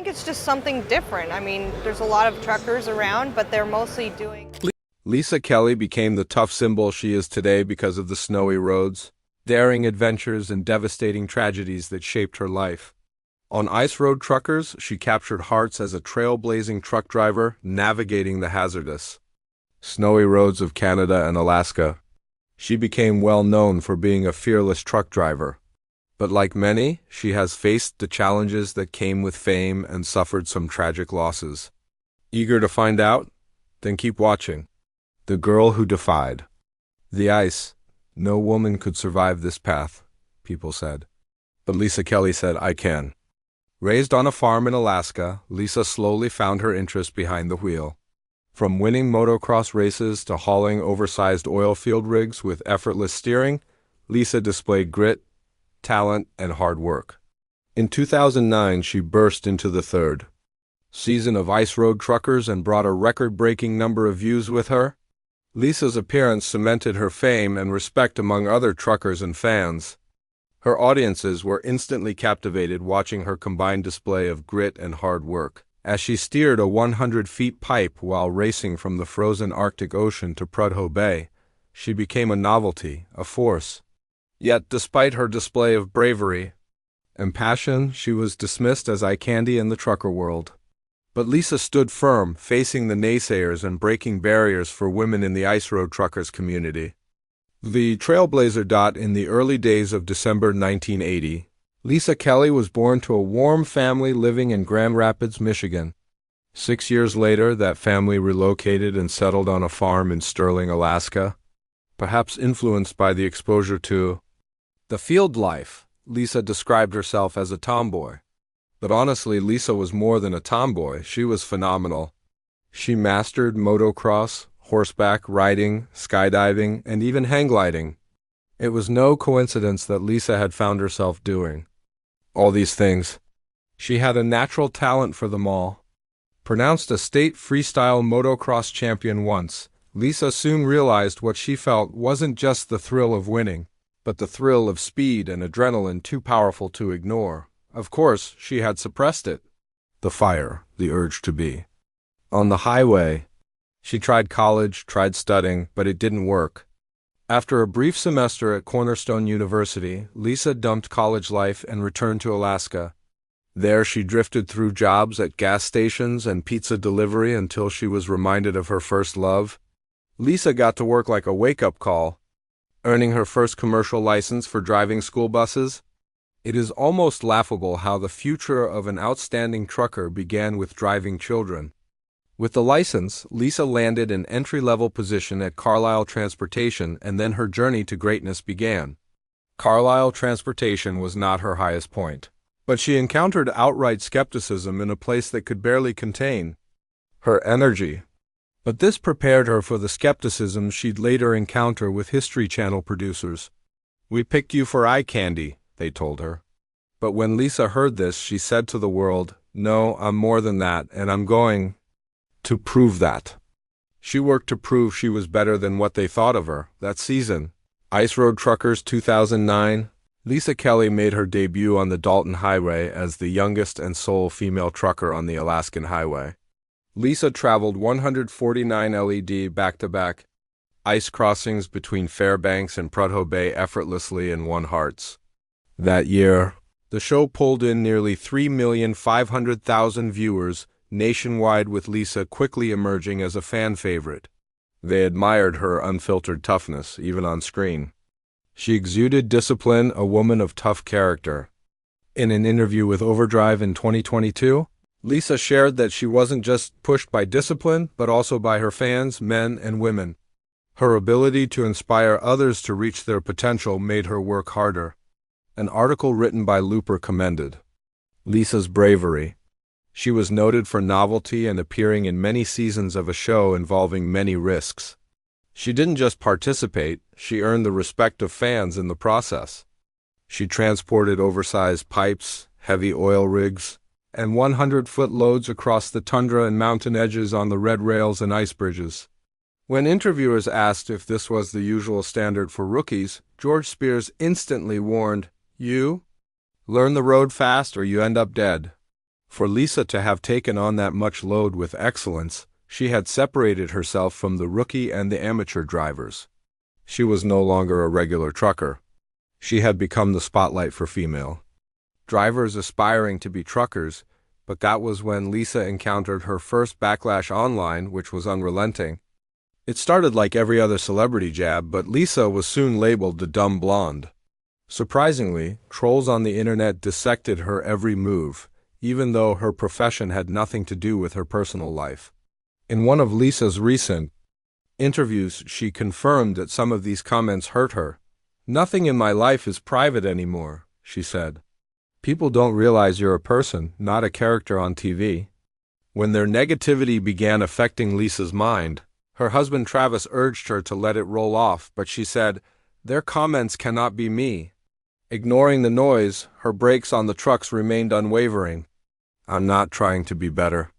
think it's just something different. I mean, there's a lot of truckers around, but they're mostly doing. Lisa Kelly became the tough symbol she is today because of the snowy roads, daring adventures, and devastating tragedies that shaped her life. On ice road truckers, she captured hearts as a trailblazing truck driver navigating the hazardous, snowy roads of Canada and Alaska. She became well known for being a fearless truck driver. But like many, she has faced the challenges that came with fame and suffered some tragic losses. Eager to find out? Then keep watching. The Girl Who Defied. The ice. No woman could survive this path, people said. But Lisa Kelly said, I can. Raised on a farm in Alaska, Lisa slowly found her interest behind the wheel. From winning motocross races to hauling oversized oil field rigs with effortless steering, Lisa displayed grit, talent, and hard work. In 2009, she burst into the third season of Ice Road Truckers and brought a record-breaking number of views with her. Lisa's appearance cemented her fame and respect among other truckers and fans. Her audiences were instantly captivated watching her combined display of grit and hard work. As she steered a 100-foot pipe while racing from the frozen Arctic Ocean to Prudhoe Bay, she became a novelty, a force. Yet, despite her display of bravery and passion, she was dismissed as eye candy in the trucker world. But Lisa stood firm, facing the naysayers and breaking barriers for women in the ice road truckers community. The trailblazer. In the early days of December 1980, Lisa Kelly was born to a warm family living in Grand Rapids, Michigan. 6 years later, that family relocated and settled on a farm in Sterling, Alaska. Perhaps influenced by the exposure to the field life, Lisa described herself as a tomboy. But honestly, Lisa was more than a tomboy. She was phenomenal. She mastered motocross, horseback riding, skydiving, and even hang gliding. It was no coincidence that Lisa had found herself doing all these things. She had a natural talent for them all. Pronounced a state freestyle motocross champion once, Lisa soon realized what she felt wasn't just the thrill of winning, but the thrill of speed and adrenaline too powerful to ignore. Of course, she had suppressed it. The fire, the urge to be on the highway. She tried college, tried studying, but it didn't work. After a brief semester at Cornerstone University, Lisa dumped college life and returned to Alaska. There she drifted through jobs at gas stations and pizza delivery until she was reminded of her first love. Lisa got to work like a wake-up call, earning her first commercial license for driving school buses. It is almost laughable how the future of an outstanding trucker began with driving children. With the license, Lisa landed an entry-level position at Carlisle Transportation, and then her journey to greatness began. Carlisle Transportation was not her highest point, but she encountered outright skepticism in a place that could barely contain her energy. But this prepared her for the skepticism she'd later encounter with History Channel producers. "We picked you for eye candy," they told her. But when Lisa heard this, she said to the world, "No, I'm more than that, and I'm going to prove that." She worked to prove she was better than what they thought of her. That season, Ice Road Truckers 2009, Lisa Kelly made her debut on the Dalton Highway as the youngest and sole female trucker on the Alaskan highway. Lisa traveled 149 LED back-to-back ice crossings between Fairbanks and Prudhoe Bay effortlessly and won hearts. That year, the show pulled in nearly 3,500,000 viewers nationwide, with Lisa quickly emerging as a fan favorite. They admired her unfiltered toughness, even on screen. She exuded discipline, a woman of tough character. In an interview with Overdrive in 2022, Lisa shared that she wasn't just pushed by discipline, but also by her fans, men and women. Her ability to inspire others to reach their potential made her work harder. An article written by Looper commended Lisa's bravery. She was noted for novelty and appearing in many seasons of a show involving many risks. She didn't just participate, she earned the respect of fans in the process. She transported oversized pipes, heavy oil rigs, and 100-foot loads across the tundra and mountain edges on the red rails and ice bridges. When interviewers asked if this was the usual standard for rookies, George Spears instantly warned, "You learn the road fast or you end up dead." For Lisa to have taken on that much load with excellence, she had separated herself from the rookie and the amateur drivers. She was no longer a regular trucker. She had become the spotlight for female drivers aspiring to be truckers, but that was when Lisa encountered her first backlash online, which was unrelenting. It started like every other celebrity jab, but Lisa was soon labeled the dumb blonde. Surprisingly, trolls on the internet dissected her every move, even though her profession had nothing to do with her personal life. In one of Lisa's recent interviews, she confirmed that some of these comments hurt her. "Nothing in my life is private anymore," she said. "People don't realize you're a person, not a character on TV." When their negativity began affecting Lisa's mind, her husband Travis urged her to let it roll off, but she said, "Their comments cannot be me." Ignoring the noise, her brakes on the trucks remained unwavering. "I'm not trying to be better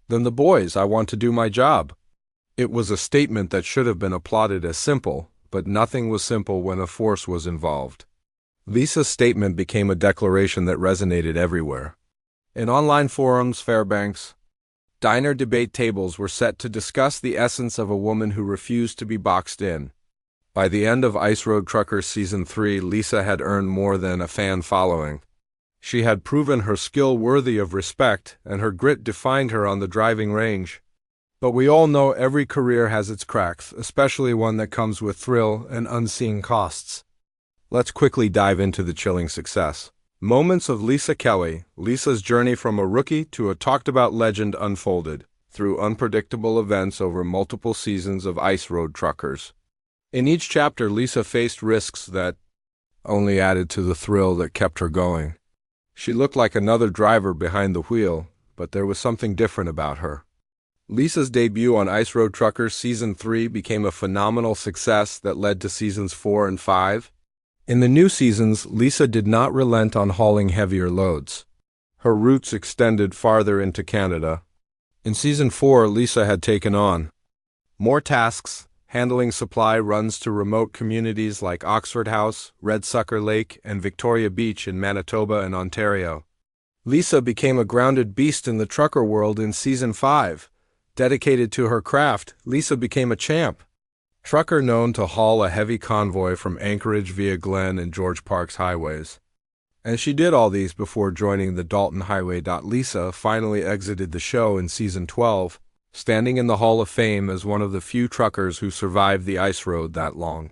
than the boys. I want to do my job." It was a statement that should have been applauded as simple, but nothing was simple when a force was involved. Lisa's statement became a declaration that resonated everywhere. In online forums, Fairbanks diner debate tables were set to discuss the essence of a woman who refused to be boxed in. By the end of Ice Road Truckers Season 3, Lisa had earned more than a fan following. She had proven her skill worthy of respect, and her grit defined her on the driving range. But we all know every career has its cracks, especially one that comes with thrill and unseen costs. Let's quickly dive into the chilling success. Moments of Lisa Kelly. Lisa's journey from a rookie to a talked-about legend unfolded through unpredictable events over multiple seasons of Ice Road Truckers. In each chapter, Lisa faced risks that only added to the thrill that kept her going. She looked like another driver behind the wheel, but there was something different about her. Lisa's debut on Ice Road Truckers Season 3 became a phenomenal success that led to Seasons 4 and 5. In the new seasons, Lisa did not relent on hauling heavier loads. Her routes extended farther into Canada. In Season 4, Lisa had taken on more tasks, handling supply runs to remote communities like Oxford House, Red Sucker Lake, and Victoria Beach in Manitoba and Ontario. Lisa became a grounded beast in the trucker world in Season 5. Dedicated to her craft, Lisa became a champ. Trucker known to haul a heavy convoy from Anchorage via Glen and George Parks highways. And she did all these before joining the Dalton Highway. Lisa finally exited the show in Season 12, standing in the Hall of Fame as one of the few truckers who survived the ice road that long.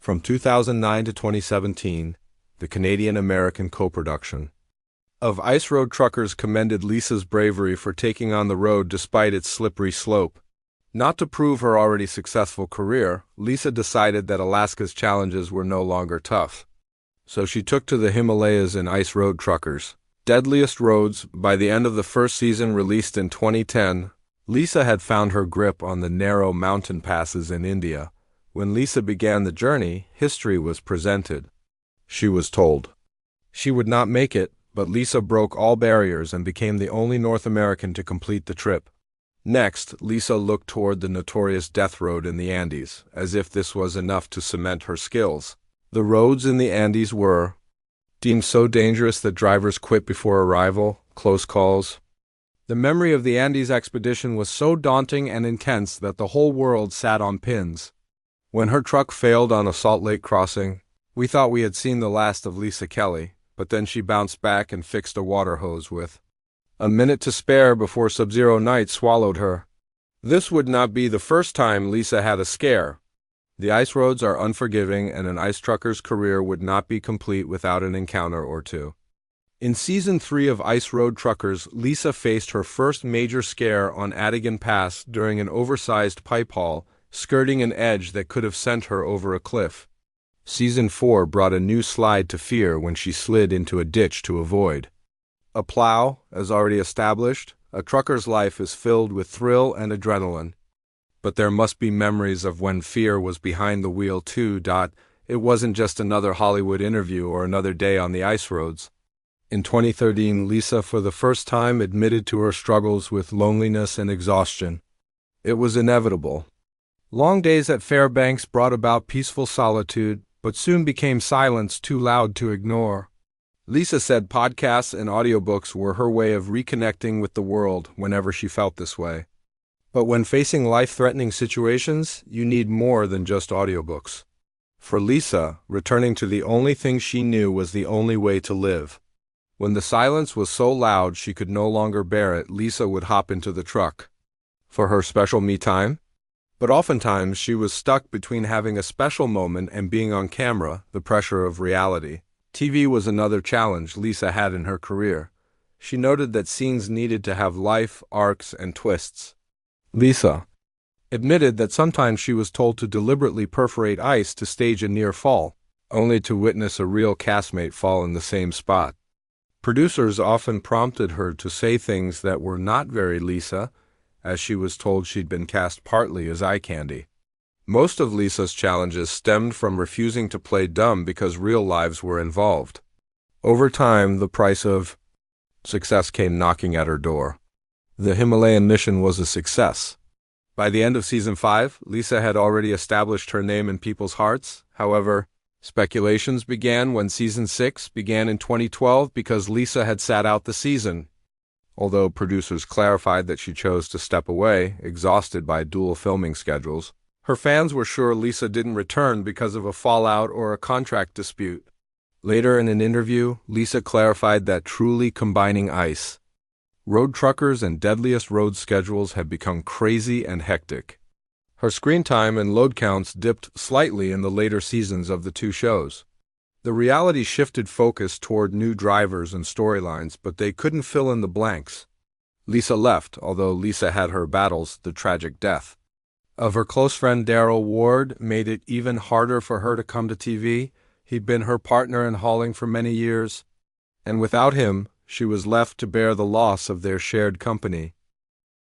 From 2009 to 2017, the Canadian-American co-production of Ice Road Truckers commended Lisa's bravery for taking on the road despite its slippery slope. Not to prove her already successful career, Lisa decided that Alaska's challenges were no longer tough. So she took to the Himalayas in Ice Road Truckers. Deadliest Roads. By the end of the first season, released in 2010, Lisa had found her grip on the narrow mountain passes in India. When Lisa began the journey, history was presented. She was told she would not make it, but Lisa broke all barriers and became the only North American to complete the trip. Next, Lisa looked toward the notorious Death Road in the Andes, as if this was enough to cement her skills. The roads in the Andes were deemed so dangerous that drivers quit before arrival, close calls. The memory of the Andes expedition was so daunting and intense that the whole world sat on pins. When her truck failed on a Salt Lake crossing, we thought we had seen the last of Lisa Kelly, but then she bounced back and fixed a water hose with a minute to spare before Sub-Zero Night swallowed her. This would not be the first time Lisa had a scare. The ice roads are unforgiving, and an ice trucker's career would not be complete without an encounter or two. In Season 3 of Ice Road Truckers, Lisa faced her first major scare on Adigan Pass during an oversized pipe haul, skirting an edge that could have sent her over a cliff. Season 4 brought a new slide to fear when she slid into a ditch to avoid a plow. As already established, a trucker's life is filled with thrill and adrenaline. But there must be memories of when fear was behind the wheel too. It wasn't just another Hollywood interview or another day on the ice roads. In 2013, Lisa for the first time admitted to her struggles with loneliness and exhaustion. It was inevitable. Long days at Fairbanks brought about peaceful solitude, but soon became silence too loud to ignore. Lisa said podcasts and audiobooks were her way of reconnecting with the world whenever she felt this way. But when facing life-threatening situations, you need more than just audiobooks. For Lisa, returning to the only thing she knew was the only way to live. When the silence was so loud she could no longer bear it, Lisa would hop into the truck. For her special me time? But oftentimes she was stuck between having a special moment and being on camera, the pressure of reality. TV was another challenge Lisa had in her career. She noted that scenes needed to have life, arcs, and twists. Lisa admitted that sometimes she was told to deliberately perforate ice to stage a near fall, only to witness a real castmate fall in the same spot. Producers often prompted her to say things that were not very Lisa, as she was told she'd been cast partly as eye candy. Most of Lisa's challenges stemmed from refusing to play dumb because real lives were involved. Over time, the price of success came knocking at her door. The Himalayan mission was a success. By the end of season 5, Lisa had already established her name in people's hearts. However, speculations began when season 6 began in 2012 because Lisa had sat out the season. Although producers clarified that she chose to step away, exhausted by dual filming schedules, her fans were sure Lisa didn't return because of a fallout or a contract dispute. Later in an interview, Lisa clarified that truly combining ice, road truckers and deadliest road schedules had become crazy and hectic. Her screen time and load counts dipped slightly in the later seasons of the two shows. The reality shifted focus toward new drivers and storylines, but they couldn't fill in the blanks. Lisa left, although Lisa had her battles. The tragic death of her close friend Daryl Ward made it even harder for her to come to TV. He'd been her partner in hauling for many years, and without him, she was left to bear the loss of their shared company.